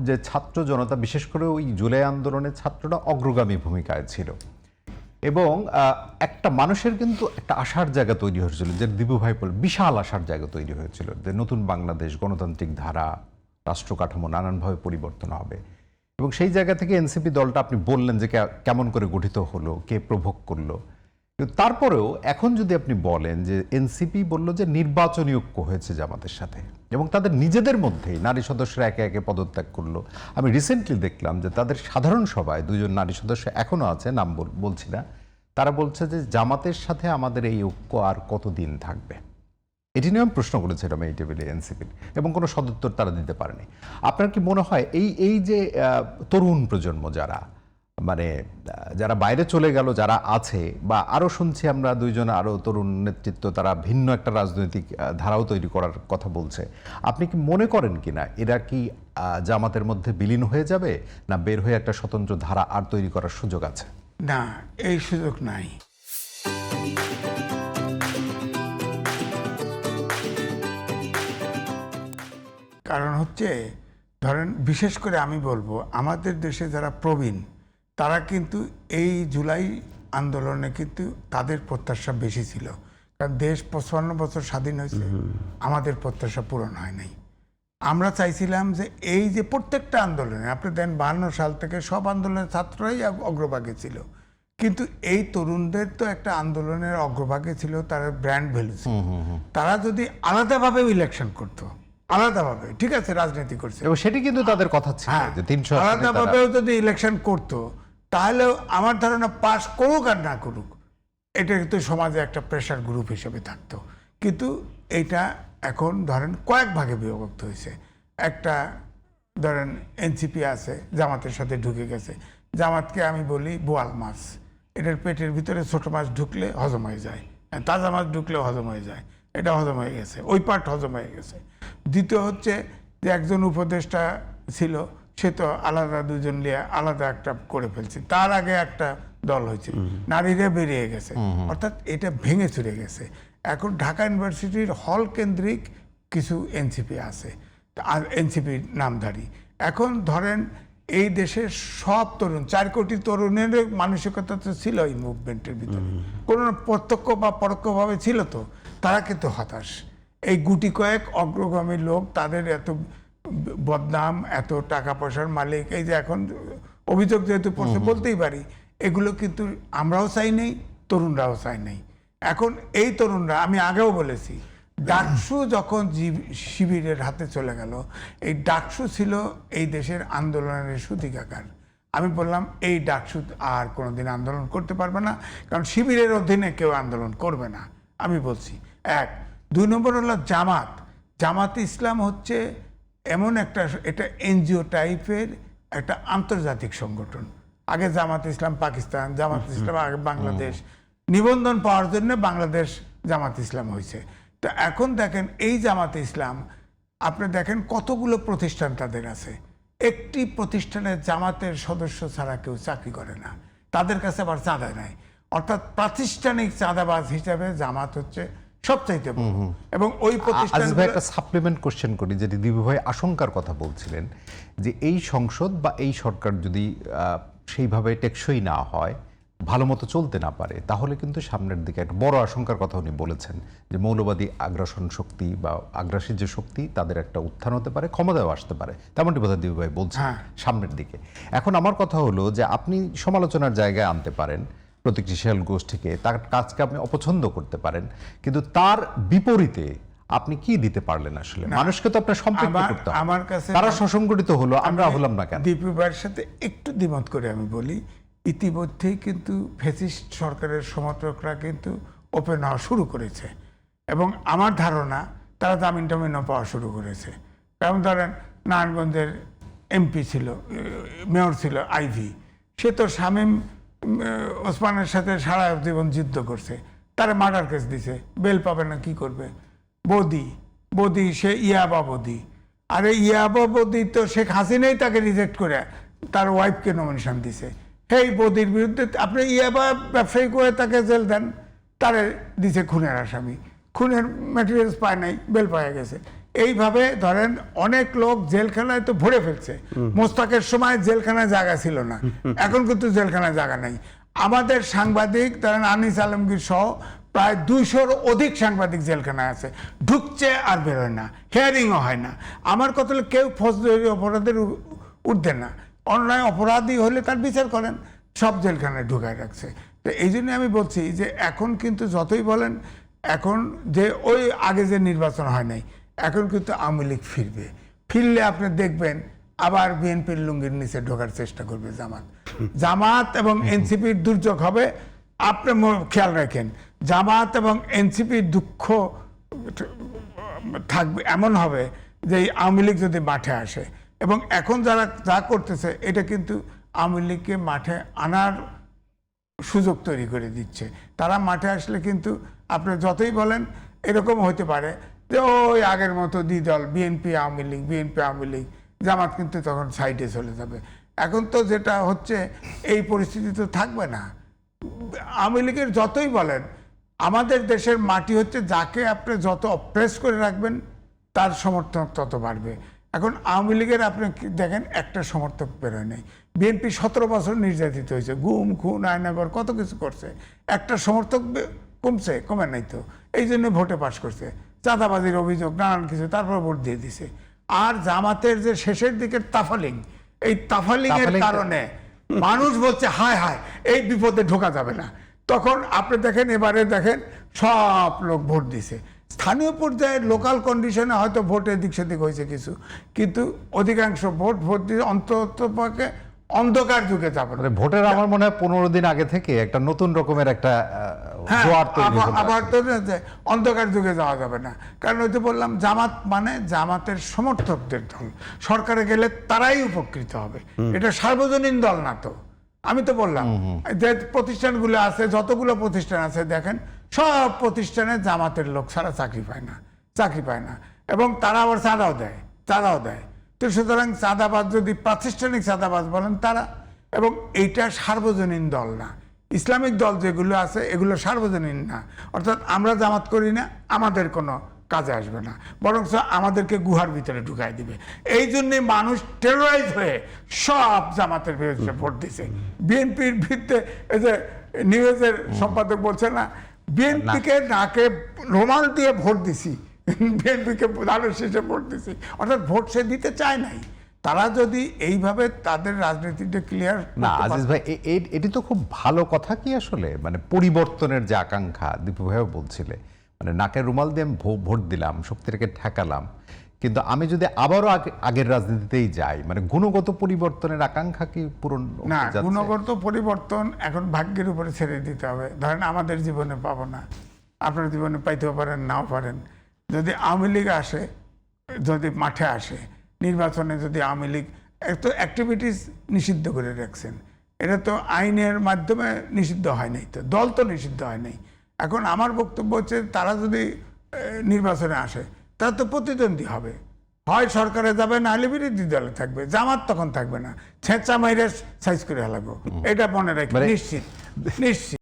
যে ছাত্র জনতা, বিশেষ করে ওই জুলাই আন্দোলনের ছাত্ররা অগ্রগামী ভূমিকায় ছিল এবং একটা মানুষের কিন্তু একটা আশার জায়গা তৈরি হয়েছিল, যে দিবু ভাই বল বিশাল আশার জায়গা তৈরি হয়েছিল যে নতুন বাংলাদেশ, গণতান্ত্রিক ধারা, রাষ্ট্র কাঠামো নানানভাবে পরিবর্তন হবে। এবং সেই জায়গা থেকে এনসিপি দলটা আপনি বললেন যে কেমন করে গঠিত হলো, কে প্রভোগ করলো, কিন্তু তারপরেও এখন যদি আপনি বলেন যে এনসিপি বলল যে নির্বাচনী ঐক্য হয়েছে জামাতের সাথে এবং তাদের নিজেদের মধ্যেই নারী সদস্যরা একে একে পদত্যাগ করলো। আমি রিসেন্টলি দেখলাম যে তাদের সাধারণ সভায় 2 জন নারী সদস্য এখনো আছে, নাম বলছি না, তারা বলছে যে জামাতের সাথে আমাদের এই ঐক্য আর কতদিন থাকবে। এটি নিয়ে আমি প্রশ্ন করেছিলাম এই টেবিলে এনসিপির, এবং কোনো সদুত্তর তারা দিতে পারেনি। আপনার কি মনে হয় এই যে তরুণ প্রজন্ম যারা মানে যারা বাইরে চলে গেল, যারা আছে, বা আরও শুনছি আমরা 2 জন আরও তরুণ নেতৃত্ব তারা ভিন্ন একটা রাজনৈতিক ধারাও তৈরি করার কথা বলছে, আপনি কি মনে করেন কিনা এরা কি জামাতের মধ্যে বিলীন হয়ে যাবে, না বের হয়ে একটা স্বতন্ত্র ধারা আর তৈরি করার সুযোগ আছে? না, এই সুযোগ নাই। কারণ হচ্ছে ধরেন, বিশেষ করে আমি বলবো আমাদের দেশে যারা প্রবীণ তারা কিন্তু এই জুলাই আন্দোলনে কিন্তু তাদের প্রত্যাশা বেশি ছিল, কারণ দেশ 55 বছর স্বাধীন হয়েছে, আমাদের প্রত্যাশা পূরণ হয় নাই। আমরা চাইছিলাম যে এই যে প্রত্যেকটা আন্দোলনে, আপনি দেন 52 সাল থেকে সব আন্দোলনের ছাত্ররাই অগ্রভাগে ছিল, কিন্তু এই তরুণদের তো একটা আন্দোলনের অগ্রভাগে ছিল, তার ব্র্যান্ড ভ্যালু ছিল। তারা যদি আলাদাভাবে ইলেকশন করতো, আলাদাভাবে, ঠিক আছে রাজনীতি করছে এবং সেটি কিন্তু তাদের কথা ছিল যে 300 আলাদাভাবেও যদি ইলেকশন করতো, তাহলে আমার ধারণা পাস করুক আর না করুক, এটা কিন্তু সমাজে একটা প্রেশার গ্রুপ হিসেবে থাকতো। কিন্তু এইটা এখন ধরেন কয়েক ভাগে বিভক্ত হয়েছে। একটা ধরেন এনসিপি আছে, জামাতের সাথে ঢুকে গেছে। জামাতকে আমি বলি বোয়াল মাছ, এটার পেটের ভিতরে ছোট মাছ ঢুকলে হজম হয়ে যায়, তাজা মাছ ঢুকলেও হজম হয়ে যায়, এটা হজম হয়ে গেছে, ওই পার্ট হজম হয়ে গেছে। দ্বিতীয় হচ্ছে যে একজন উপদেষ্টা ছিল, সে তো আলাদা, 2 জন নিয়ে আলাদা একটা করে ফেলছে, তার আগে একটা দল হয়েছে, নারীরা বেরিয়ে গেছে, অর্থাৎ এটা ভেঙে চুরে গেছে। এখন ঢাকা ইউনিভার্সিটির হল কেন্দ্রিক কিছু এনসিপি আছে, আর এনসিপি নামধারী। এখন ধরেন এই দেশের সব তরুণ, 4 কোটি তরুণের মানসিকতা তো ছিল এই মুভমেন্টের ভিতরে, কোনো প্রত্যক্ষ বা পরোক্ষভাবে ছিল, তো তারা কিন্তু হতাশ। এই গুটি কয়েক অগ্রগামী লোক, তাদের এত বদনাম, এত টাকা পয়সার মালিক, এই যে এখন অভিযোগ যেহেতু পড়ছে বলতেই পারি, এগুলো কিন্তু আমরাও চাই নাই, তরুণরাও চাই নাই। এখন এই তরুণরা, আমি আগেও বলেছি, ডাকসু যখন শিবিরের হাতে চলে গেল, এই ডাকসু ছিল এই দেশের আন্দোলনের সূতিকাগার। আমি বললাম এই ডাকসু আর কোনোদিন আন্দোলন করতে পারবে না, কারণ শিবিরের অধীনে কেউ আন্দোলন করবে না, আমি বলছি। 1 2 নম্বর হলো জামাত ইসলাম হচ্ছে এমন একটা, এটা এনজিও টাইপের একটা আন্তর্জাতিক সংগঠন। আগে জামাত ইসলাম পাকিস্তান, জামাত ইসলাম আগে বাংলাদেশ, নিবন্ধন পাওয়ার জন্য বাংলাদেশ জামাত ইসলাম হয়েছে। তো এখন দেখেন এই জামাত ইসলাম, আপনি দেখেন কতগুলো প্রতিষ্ঠান তাদের আছে, একটি প্রতিষ্ঠানের জামাতের সদস্য ছাড়া কেউ চাকরি করে না, তাদের কাছে আবার চাঁদা নেয়, অর্থাৎ প্রাতিষ্ঠানিক চাঁদাবাজ হিসাবে জামাত হচ্ছে সবচাইতে বড়। এবং ওই প্রতিষ্ঠান, একটা সাপ্লিমেন্ট কোশ্চেন করি, যেটি দিবু ভাই আশঙ্কার কথা বলছিলেন, যে এই সংসদ বা এই সরকার যদি সেইভাবে টেকসই না হয়, ভালো মতো চলতে না পারে, তাহলে কিন্তু সামনের দিকে একটা বড় আশঙ্কার কথা উনি বলেছেন, যে মৌলবাদী আগ্রাসন শক্তি বা আগ্রাসী যে শক্তি, তাদের একটা উত্থান হতে পারে, ক্ষমতাও আসতে পারে, তেমনটি বোধ হয় দিবু ভাই বলছেন সামনের দিকে। এখন আমার কথা হলো যে আপনি সমালোচনার জায়গায় আনতে পারেন প্রতিক্রিয়াশীল গোষ্ঠীকে, তার কাজকে আপনি অপছন্দ করতে পারেন, কিন্তু তার বিপরীতে আপনি কি দিতে পারলেন? আসলে মানুষকে তো আপনার সম্পৃক্ত করতে হবে। আমার কাছে তারা সসংগঠিত হলো, আমরা হলাম না কেন? দীপু ভাইয়ের সাথে একটু দ্বিমত করে আমি বলি, ইতিমধ্যেই কিন্তু ফ্যাসিস্ট সরকারের সমর্থকরা কিন্তু ওপেন হওয়া শুরু করেছে, এবং আমার ধারণা তারা জামিন টামিনও পাওয়া শুরু করেছে। যেমন ধরেন নারায়ণগঞ্জের এমপি ছিল, মেয়র ছিল আইভি, সে তো শামীম ওসমানের সাথে সারা জীবন যুদ্ধ করছে, তারা মার্ডার কেস দিছে, বেল পাবে না, কি করবে? বদি সে ইয়াবা বদি, আরে ইয়াবা বদি তো শেখ হাসিনাই তাকে রিজেক্ট করে তার ওয়াইফকে নমিনেশন দিছে। সেই বদির বিরুদ্ধে আপনি ইয়াবা ব্যবসায়ী করে তাকে জেল দেন, তারে দিছে খুনের আসামি, খুনের ম্যাটেরিয়ালস পায় নাই, বেল পাওয়া গেছে। এইভাবে ধরেন অনেক লোক জেলখানায় তো ভরে ফেলছে। মোস্তাকের সময় জেলখানায় জায়গা ছিল না, এখন কিন্তু জেলখানায় জায়গা নেই। আমাদের সাংবাদিক ধরেন আনিস আলমগীর সহ প্রায় 200-র অধিক সাংবাদিক জেলখানায় আছে, ঢুকছে আর বেরোয় না, হিয়ারিংও হয় না। আমার কথা হলো কেউ ফৌজদারি অপরাধের ঊর্ধ্বে না, অন্যায় অপরাধী হলে তার বিচার করেন, সব জেলখানায় ঢুকায় রাখছে। তো এই জন্য আমি বলছি যে এখন কিন্তু যতই বলেন, এখন যে ওই আগে যে নির্বাচন হয় নাই, এখন কিন্তু আওয়ামী লীগ ফিরবে। ফিরলে আপনি দেখবেন আবার বিএনপির লুঙ্গির নিচে ঢোকার চেষ্টা করবে জামাত এবং এনসিপির দুর্যোগ হবে। আপনি খেয়াল রাখেন, জামাত এবং এনসিপির দুঃখ থাকবে, এমন হবে যে এই আওয়ামী লীগ যদি মাঠে আসে, এবং এখন যারা যা করতেছে এটা কিন্তু আওয়ামী লীগকে মাঠে আনার সুযোগ তৈরি করে দিচ্ছে। তারা মাঠে আসলে কিন্তু আপনি যতই বলেন এরকম হতে পারে যে ওই আগের মতো দ্বিদল বিএনপি আওয়ামী লীগ, বিএনপি আওয়ামী লীগ, জামাত কিন্তু তখন সাইডে চলে যাবে। এখন তো যেটা হচ্ছে এই পরিস্থিতি তো থাকবে না। আওয়ামী লীগের যতই বলেন, আমাদের দেশের মাটি হচ্ছে যাকে আপনি যত অপ্রেস করে রাখবেন তার সমর্থক তত বাড়বে। এখন আওয়ামী লীগের আপনি দেখেন একটা সমর্থক বেরোয় নেই। বিএনপি 17 বছর নির্যাতিত হয়েছে, গুম খুন আয়নাগর কত কিছু করছে, একটা সমর্থক কমছে? কমে নাই তো। এই জন্য ভোটে পাশ করছে, চাঁদাবাজির অভিযোগ নানান কিছু, তারপর ভোট দিয়ে দিছে। আর জামাতের যে শেষের দিকের তাফালিং, এই তাফালিং এর কারণে মানুষ বলছে হায় হায় এই বিপদে ঢোকা যাবে না। তখন আপনি দেখেন এবারে দেখেন সব লোক ভোট দিছে। স্থানীয় পর্যায়ে লোকাল কন্ডিশনে হয়তো ভোট এদিক সেদিক হয়েছে কিছু, কিন্তু অধিকাংশ ভোট দিয়ে অন্ততপক্ষে অন্ধকার যুগে যাবে না। ভোটের আমার মনে হয় 15 দিন আগে থেকে একটা নতুন রকমের একটা জোয়ার তৈরি হলো। আবার তো অন্ধকার যুগে যাওয়া যাবে না, কারণ ওই তো বললাম জামাত মানে জামাতের সমর্থকদের দল, সরকারে গেলে তারাই উপকৃত হবে, এটা সার্বজনীন দল না। তো আমি তো বললাম যে প্রতিষ্ঠানগুলো আছে, যতগুলো প্রতিষ্ঠান আছে দেখেন সব প্রতিষ্ঠানে জামাতের লোক ছাড়া চাকরি পায় না, এবং তারা আবার চাঁদাও দেয়। তো সুতরাং চাঁদাবাজ যদি প্রাতিষ্ঠানিক চাঁদাবাজ বলেন তারা, এবং এইটা সার্বজনীন দল না। ইসলামিক দল যেগুলো আছে এগুলো সার্বজনীন না, অর্থাৎ আমরা জামাত করি না, আমাদের কোনো কাজে আসবে না, বরং আমাদেরকে গুহার ভিতরে ঢুকাই দিবে। এই জন্যে মানুষ টেরোরাইজ হয়ে সব জামাতের বিরুদ্ধে ভোট দিছে। বিএনপির ভিত্তে এই যে নিউজের সম্পাদক বলছে না, বিএনপিকে নাকে রুমাল দিয়ে ভোট দিছি, বিএনপিকে ধানের শীষে ভোট দিছি, অর্থাৎ ভোট সে দিতে চায় নাই। তারা যদি এইভাবে তাদের রাজনীতিটা ক্লিয়ার না। আজিজ ভাই, এটি তো খুব ভালো কথা। কি আসলে মানে পরিবর্তনের যে আকাঙ্ক্ষা দীপু ভাইও বলছিলে, মানে নাকের রুমাল দিয়ে আমি ভোট দিলাম, শক্তিটাকে ঠেকালাম, কিন্তু আমি যদি আবারও আগের রাজনীতিতেই যাই, মানে গুণগত পরিবর্তনের আকাঙ্ক্ষা কি পূরণ না? গুণগত পরিবর্তন এখন ভাগ্যের উপরে ছেড়ে দিতে হবে। ধরেন আমাদের জীবনে পাবো না, আপনার জীবনে পাইতেও পারেন, নাও পারেন। যদি আওয়ামী লীগ আসে, যদি মাঠে আসে নির্বাচনে, যদি আওয়ামী লীগ তো অ্যাক্টিভিটিস নিষিদ্ধ করে রাখছেন, এটা তো আইনের মাধ্যমে নিষিদ্ধ হয় নাই, তো দল তো নিষিদ্ধ হয় নাই। এখন আমার বক্তব্য হচ্ছে তারা যদি নির্বাচনে আসে তারা তো প্রতিদ্বন্দ্বী হবে, হয় সরকারে যাবে, নাহলে বিরোধী দলে থাকবে। জামাত তখন থাকবে না, ছেঁচা মাইরে সাইজ করে লাগবে, এটা মনে রাখি, নিশ্চিত।